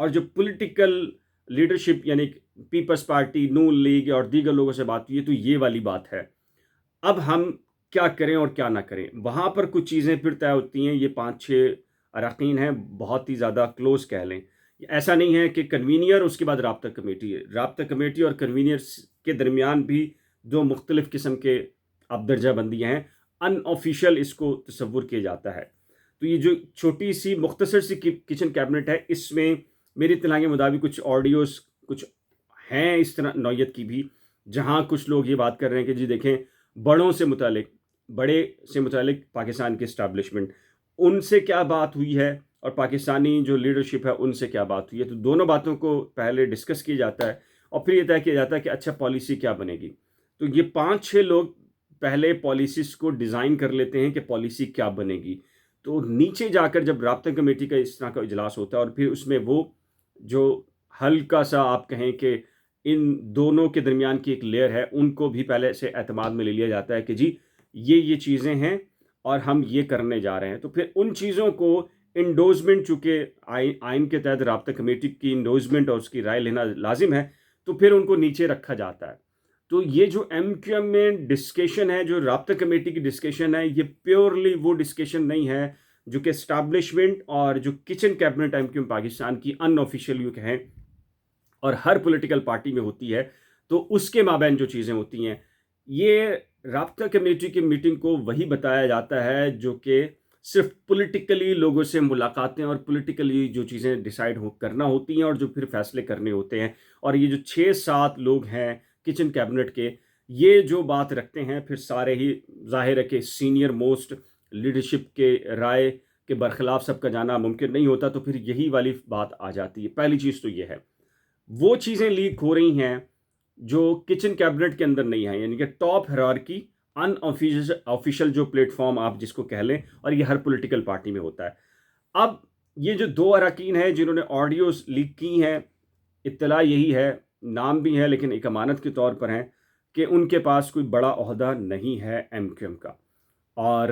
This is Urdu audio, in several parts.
اور جو پولیٹیکل لیڈرشپ یعنی پیپلز پارٹی، نون لیگ اور دیگر لوگوں سے بات ہوئی ہے، تو یہ والی بات ہے۔ اب ہم کیا کریں اور کیا نہ کریں، وہاں پر کچھ چیزیں پھر طے ہوتی ہیں۔ یہ 5-6 اراکین ہیں، بہت ہی زیادہ کلوز کہہ لیں۔ ایسا نہیں ہے کہ کنوینئر اس کے بعد رابطہ کمیٹی ہے، رابطہ کمیٹی اور کنوینئر کے درمیان بھی دو مختلف قسم کے اب درجہ بندیاں ہیں۔ ان آفیشیل اس کو تصور کیا جاتا ہے۔ تو یہ جو چھوٹی سی مختصر سی کچن کیبنٹ ہے، اس میں میری اطلاع کے مطابق کچھ آڈیوز کچھ ہیں اس طرح نوعیت کی بھی، جہاں کچھ لوگ یہ بات کر رہے ہیں کہ جی دیکھیں، بڑے سے متعلق پاکستان کے اسٹیبلشمنٹ، ان سے کیا بات ہوئی ہے اور پاکستانی جو لیڈرشپ ہے ان سے کیا بات ہوئی ہے۔ تو دونوں باتوں کو پہلے ڈسکس کیا جاتا ہے اور پھر یہ طے کیا جاتا ہے کہ اچھا پالیسی کیا بنے گی۔ تو یہ 5-6 لوگ پہلے پالیسیز کو ڈیزائن کر لیتے ہیں کہ پالیسی کیا بنے گی۔ تو نیچے جا کر جب رابطہ کمیٹی کا اس طرح کا اجلاس ہوتا ہے اور پھر اس میں وہ جو ہلکا سا آپ کہیں کہ ان دونوں کے درمیان کی ایک لیئر ہے، ان کو بھی پہلے سے اعتماد میں لے لیا جاتا ہے کہ جی یہ چیزیں ہیں اور ہم یہ کرنے جا رہے ہیں۔ تو پھر ان چیزوں کو انڈوزمنٹ، چونکہ آئین کے تحت رابطہ کمیٹی کی انڈوزمنٹ اور اس کی رائے لینا لازم ہے، تو پھر ان کو نیچے رکھا جاتا ہے۔ تو یہ جو ایم کیو ایم میں ڈسکشن ہے، جو رابطہ کمیٹی کی ڈسکشن ہے، یہ پیورلی وہ ڈسکشن نہیں ہے جو کہ اسٹیبلشمنٹ اور جو کچن کیبنٹ ایم کیو ایم پاکستان کی ان آفیشیل یو کہیں اور ہر پولیٹیکل پارٹی میں ہوتی ہے، تو اس کے مابین جو چیزیں ہوتی ہیں، یہ رابطہ کمیٹی کی میٹنگ کو وہی بتایا جاتا ہے جو کہ صرف پولیٹیکلی لوگوں سے ملاقاتیں اور پولیٹیکلی جو چیزیں ڈیسائیڈ کرنا ہوتی ہیں اور جو پھر فیصلے کرنے ہوتے ہیں۔ اور یہ جو 6-7 لوگ ہیں کچن کیبنٹ کے، یہ جو بات رکھتے ہیں، پھر سارے ہی ظاہر ہے کہ سینئر موسٹ لیڈرشپ کے رائے کے برخلاف سب کا جانا ممکن نہیں ہوتا، تو پھر یہی والی بات آ جاتی ہے۔ پہلی چیز تو یہ ہے، وہ چیزیں لیک ہو رہی ہیں جو کچن کیبنٹ کے اندر نہیں ہیں، یعنی کہ ٹاپ ہیرارکی، ان آفیشیل جو پلیٹ فارم آپ جس کو کہہ لیں، اور یہ ہر پولیٹیکل پارٹی میں ہوتا ہے۔ اب یہ جو 2 اراکین ہیں جنہوں نے آڈیوز لیک کی ہیں، اطلاع یہی ہے، نام بھی ہے لیکن ایک امانت کے طور پر ہیں، کہ ان کے پاس کوئی بڑا عہدہ نہیں ہے ایم کیو ایم کا، اور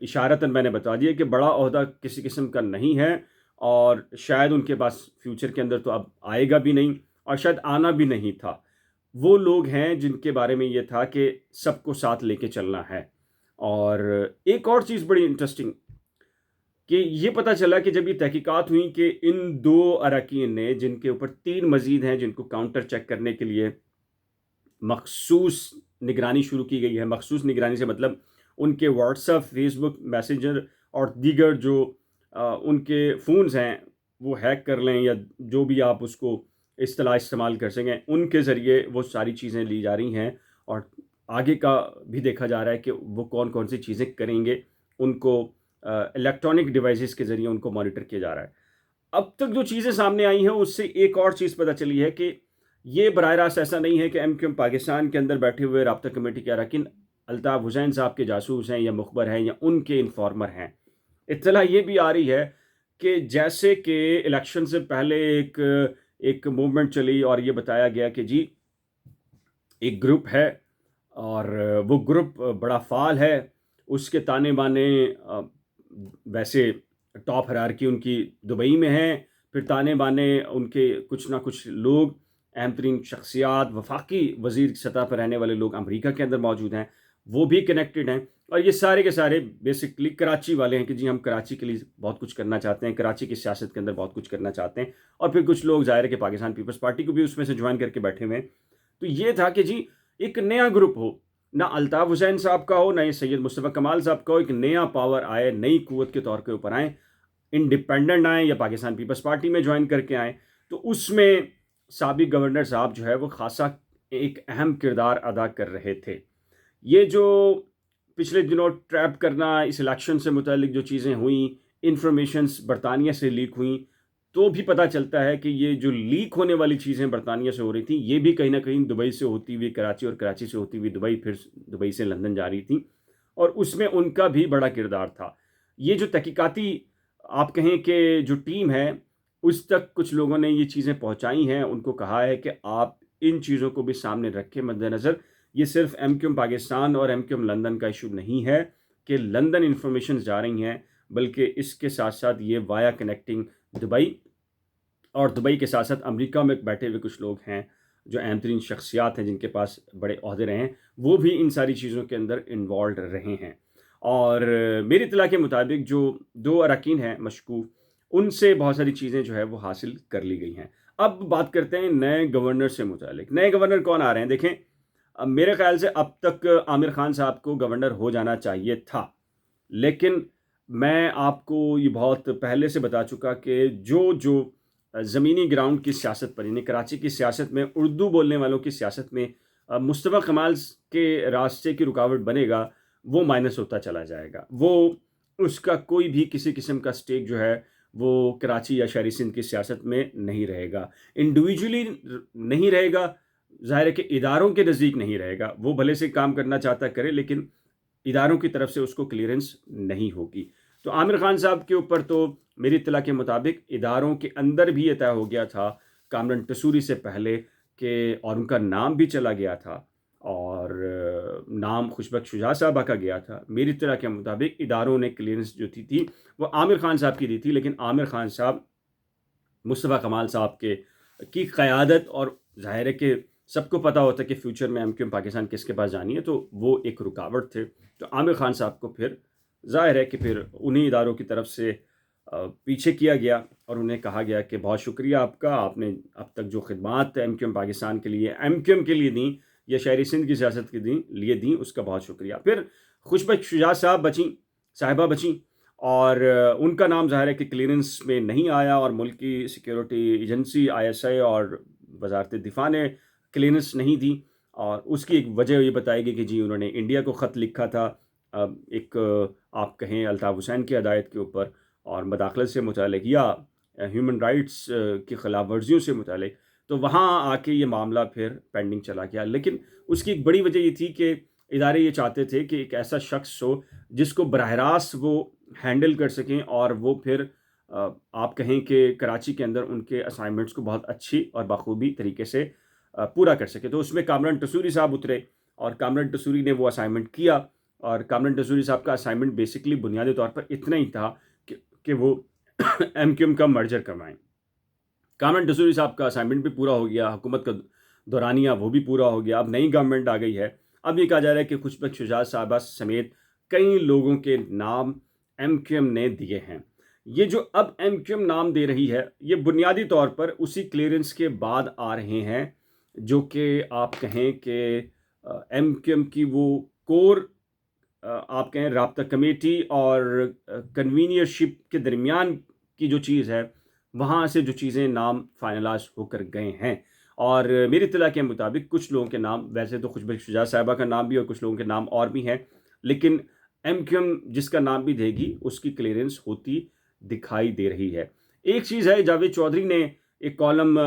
اشارتاً میں نے بتا دیا کہ بڑا عہدہ کسی قسم کا نہیں ہے، اور شاید ان کے پاس فیوچر کے اندر تو اب آئے گا بھی نہیں، اور شاید آنا بھی نہیں تھا۔ وہ لوگ ہیں جن کے بارے میں یہ تھا کہ سب کو ساتھ لے کے چلنا ہے۔ اور ایک اور چیز بڑی انٹرسٹنگ کہ یہ پتہ چلا کہ جب یہ تحقیقات ہوئیں کہ ان 2 اراکین نے، جن کے اوپر 3 مزید ہیں جن کو کاؤنٹر چیک کرنے کے لیے مخصوص نگرانی شروع کی گئی ہے۔ مخصوص نگرانی سے مطلب ان کے واٹس ایپ، فیس بک میسنجر اور دیگر جو ان کے فونز ہیں وہ ہیک کر لیں، یا جو بھی آپ اس کو اصطلاح استعمال کر سکیں، ان کے ذریعے وہ ساری چیزیں لی جا رہی ہیں، اور آگے کا بھی دیکھا جا رہا ہے کہ وہ کون کون سی چیزیں کریں گے، ان کو الیکٹرانک ڈیوائسز کے ذریعے ان کو مانیٹر کیا جا رہا ہے۔ اب تک جو چیزیں سامنے آئی ہیں اس سے ایک اور چیز پتہ چلی ہے کہ یہ براہ راست ایسا نہیں ہے کہ ایم کیو ایم پاکستان کے اندر بیٹھے ہوئے رابطہ کمیٹی کے اراکین الطاف حسین صاحب کے جاسوس ہیں یا مخبر ہیں یا ان کے انفارمر ہیں۔ اطلاع یہ بھی آ رہی ہے کہ جیسے کہ الیکشن سے پہلے ایک موومنٹ چلی اور یہ بتایا گیا کہ جی ایک گروپ ہے اور وہ گروپ بڑا فعال ہے، اس کے تانے بانے ویسے ٹاپ ہیرارکی ان کی دبئی میں ہیں، پھر تانے بانے ان کے کچھ نہ کچھ لوگ، اہم ترین شخصیات، وفاقی وزیر سطح پر رہنے والے لوگ امریکہ کے اندر موجود ہیں، وہ بھی کنیکٹڈ ہیں، اور یہ سارے کے سارے بیسکلی کراچی والے ہیں کہ جی ہم کراچی کے لیے بہت کچھ کرنا چاہتے ہیں، کراچی کی سیاست کے اندر بہت کچھ کرنا چاہتے ہیں، اور پھر کچھ لوگ ظاہر ہے کہ پاکستان پیپلز پارٹی کو بھی اس میں سے جوائن کر کے بیٹھے ہوئے ہیں۔ تو یہ تھا کہ جی ایک نیا گروپ ہو، نہ الطاف حسین صاحب کا ہو، نہ یہ سید مصطفیٰ کمال صاحب کا ہو، ایک نیا پاور آئے، نئی قوت کے طور کے اوپر آئیں، انڈیپینڈنٹ آئیں یا پاکستان پیپلز پارٹی میں جوائن کر کے آئیں۔ تو اس میں سابق گورنر صاحب جو ہے وہ خاصا ایک اہم کردار ادا کر رہے تھے۔ یہ جو پچھلے دنوں ٹریپ کرنا، اس الیکشن سے متعلق جو چیزیں ہوئیں، انفارمیشنز برطانیہ سے لیک ہوئیں، تو بھی پتہ چلتا ہے کہ یہ جو لیک ہونے والی چیزیں برطانیہ سے ہو رہی تھیں، یہ بھی کہیں نہ کہیں دبئی سے ہوتی ہوئی کراچی، اور کراچی سے ہوتی ہوئی دبئی، پھر دبئی سے لندن جا رہی تھیں، اور اس میں ان کا بھی بڑا کردار تھا۔ یہ جو تحقیقاتی آپ کہیں کہ جو ٹیم ہے، اس تک کچھ لوگوں نے یہ چیزیں پہنچائی ہیں، ان کو کہا ہے کہ آپ ان چیزوں کو بھی سامنے رکھیں مد نظر۔ یہ صرف ایم کیو ایم پاکستان اور ایم کیو ایم لندن کا ایشو نہیں ہے کہ لندن انفارمیشن جا رہی ہیں، بلکہ اس کے ساتھ ساتھ یہ وایا کنیکٹنگ دبئی اور دبئی کے ساتھ ساتھ امریکہ میں بیٹھے ہوئے کچھ لوگ ہیں جو اہم ترین شخصیات ہیں، جن کے پاس بڑے عہدے رہے ہیں، وہ بھی ان ساری چیزوں کے اندر انوالوڈ رہے ہیں۔ اور میری اطلاع کے مطابق جو 2 اراکین ہیں مشکوک، ان سے بہت ساری چیزیں جو ہے وہ حاصل کر لی گئی ہیں۔ اب بات کرتے ہیں نئے گورنر سے متعلق۔ نئے گورنر کون آ رہے ہیں؟ دیکھیں، میرے خیال سے اب تک عامر خان صاحب کو گورنر ہو جانا چاہیے تھا، لیکن میں آپ کو یہ بہت پہلے سے بتا چکا کہ جو زمینی گراؤنڈ کی سیاست پر، یعنی کراچی کی سیاست میں، اردو بولنے والوں کی سیاست میں مصطفیٰ کمال کے راستے کی رکاوٹ بنے گا، وہ مائنس ہوتا چلا جائے گا۔ وہ اس کا کوئی بھی کسی قسم کا سٹیک جو ہے وہ کراچی یا شہری سندھ کی سیاست میں نہیں رہے گا، انڈیویجولی نہیں رہے گا، ظاہر ہے کہ اداروں کے نزدیک نہیں رہے گا۔ وہ بھلے سے کام کرنا چاہتا کرے، لیکن اداروں کی طرف سے اس کو کلیئرنس نہیں ہوگی۔ تو عامر خان صاحب کے اوپر تو میری اطلاع کے مطابق اداروں کے اندر بھی یہ طے ہو گیا تھا کامران ٹسوری سے پہلے کہ، اور ان کا نام بھی چلا گیا تھا، اور نام خوشبخت شجاع صاحبہ کا گیا تھا۔ میری اطلاع کے مطابق اداروں نے کلیئرنس جو تھی وہ عامر خان صاحب کی دی تھی، لیکن عامر خان صاحب مصطفیٰ کمال صاحب کی قیادت، اور ظاہر ہے کہ سب کو پتہ ہوتا ہے کہ فیوچر میں ایم کیو ایم پاکستان کس کے پاس جانی ہے، تو وہ ایک رکاوٹ تھے۔ تو عامر خان صاحب کو پھر ظاہر ہے کہ پھر انہی اداروں کی طرف سے پیچھے کیا گیا، اور انہیں کہا گیا کہ بہت شکریہ آپ کا، آپ نے اب تک جو خدمات ایم کیو ایم پاکستان کے لیے، ایم کیو ایم کے لیے دیں یا شہری سندھ کی سیاست کے لیے دیں، اس کا بہت شکریہ۔ پھر خوشبخت شجاع صاحبہ بچیں، اور ان کا نام ظاہر ہے کہ کلیئرنس میں نہیں آیا، اور ملک کی سیکیورٹی ایجنسی ISI اور وزارت دفاع نے کلیئرنس نہیں دی، اور اس کی ایک وجہ یہ بتائی گئی کہ جی انہوں نے انڈیا کو خط لکھا تھا، ایک آپ کہیں الطاف حسین کی ہدایت کے اوپر، اور مداخلت سے متعلق یا ہیومن رائٹس کی خلاف ورزیوں سے متعلق، تو وہاں آ کے یہ معاملہ پھر پینڈنگ چلا گیا۔ لیکن اس کی ایک بڑی وجہ یہ تھی کہ ادارے یہ چاہتے تھے کہ ایک ایسا شخص ہو جس کو براہ راست وہ ہینڈل کر سکیں، اور وہ پھر آپ کہیں کہ کراچی کے اندر ان کے اسائنمنٹس کو بہت اچھی اور بخوبی طریقے سے پورا کر سکے۔ تو اس میں کامران ٹسوری صاحب اترے، اور کامران ٹسوری نے وہ اسائنمنٹ کیا، اور کامران ٹسوری صاحب کا اسائنمنٹ بیسکلی بنیادی طور پر اتنا ہی تھا کہ وہ ایم کیو ایم کا مرجر کروائیں۔ کامران ٹسوری صاحب کا اسائنمنٹ بھی پورا ہو گیا، حکومت کا دورانیہ وہ بھی پورا ہو گیا، اب نئی گورنمنٹ آ گئی ہے۔ اب یہ کہا جا رہا ہے کہ خوشبخت شجاع صاحبہ سمیت کئی لوگوں کے نام ایم کیو ایم نے دیے ہیں۔ یہ جو اب ایم کیو ایم نام دے رہی ہے، یہ بنیادی طور پر اسی کلیئرنس کے بعد آ رہے ہیں جو کہ آپ کہیں کہ ایم کیو ایم کی وہ کور آپ کہیں رابطہ کمیٹی اور کنوینئرشپ کے درمیان کی جو چیز ہے، وہاں سے جو چیزیں نام فائنلائز ہو کر گئے ہیں۔ اور میری اطلاع کے مطابق کچھ لوگوں کے نام، ویسے تو خوشبخت شجاع صاحبہ کا نام بھی اور کچھ لوگوں کے نام اور بھی ہیں، لیکن ایم کیو ایم جس کا نام بھی دے گی اس کی کلیئرنس ہوتی دکھائی دے رہی ہے۔ ایک چیز ہے، جاوید چودھری نے ایک کالم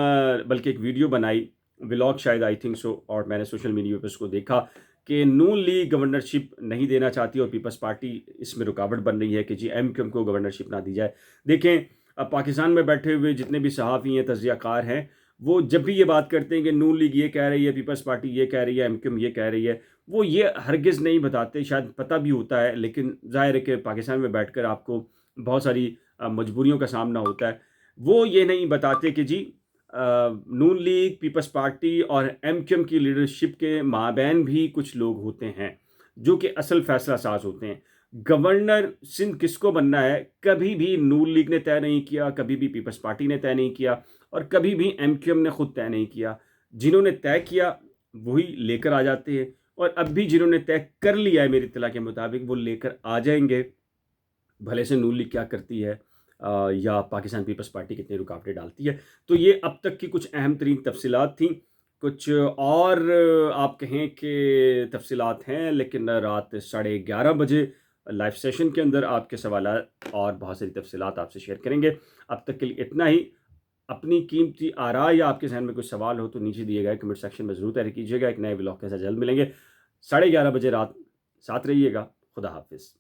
بلکہ ایک ویڈیو بنائی، ولاگ شاید آئی تھنک سو، اور میں نے سوشل میڈیا پہ اس کو دیکھا کہ نون لیگ گورنرشپ نہیں دینا چاہتی، اور پیپلز پارٹی اس میں رکاوٹ بن رہی ہے کہ جی ایم کیو ایم کو گورنرشپ نہ دی جائے۔ دیکھیں، اب پاکستان میں بیٹھے ہوئے جتنے بھی صحافی ہیں، تجزیہ کار ہیں، وہ جب بھی یہ بات کرتے ہیں کہ نون لیگ یہ کہہ رہی ہے، پیپلز پارٹی یہ کہہ رہی ہے، ایم کیو ایم یہ کہہ رہی ہے، وہ یہ ہرگز نہیں بتاتے، شاید پتہ بھی ہوتا ہے، لیکن ظاہر ہے کہ پاکستان میں بیٹھ کر آپ کو بہت ساری مجبوریوں کا سامنا ہوتا ہے۔ وہ یہ نہیں بتاتے کہ جی نون لیگ، پیپلز پارٹی اور ایم کیو ایم کی لیڈرشپ کے مابین بھی کچھ لوگ ہوتے ہیں جو کہ اصل فیصلہ ساز ہوتے ہیں۔ گورنر سندھ کس کو بننا ہے، کبھی بھی نون لیگ نے طے نہیں کیا، کبھی بھی پیپلز پارٹی نے طے نہیں کیا، اور کبھی بھی ایم کیو ایم نے خود طے نہیں کیا۔ جنہوں نے طے کیا وہی لے کر آ جاتے ہیں، اور اب بھی جنہوں نے طے کر لیا ہے میری اطلاع کے مطابق وہ لے کر آ جائیں گے، بھلے سے نون لیگ کیا کرتی ہے یا پاکستان پیپلز پارٹی کتنی رکاوٹیں ڈالتی ہے۔ تو یہ اب تک کی کچھ اہم ترین تفصیلات تھیں۔ کچھ اور آپ کہیں کہ تفصیلات ہیں، لیکن رات 11:30 بجے لائیو سیشن کے اندر آپ کے سوالات اور بہت ساری تفصیلات آپ سے شیئر کریں گے۔ اب تک کے لیے اتنا ہی۔ اپنی قیمتی آراء یا آپ کے ذہن میں کوئی سوال ہو تو نیچے دیے گئے کمنٹ سیکشن میں ضرور تحریر کیجیے گا۔ ایک نئے ولاگ کے ساتھ جلد ملیں گے۔ 11:30 بجے رات ساتھ رہیے گا۔ خدا حافظ۔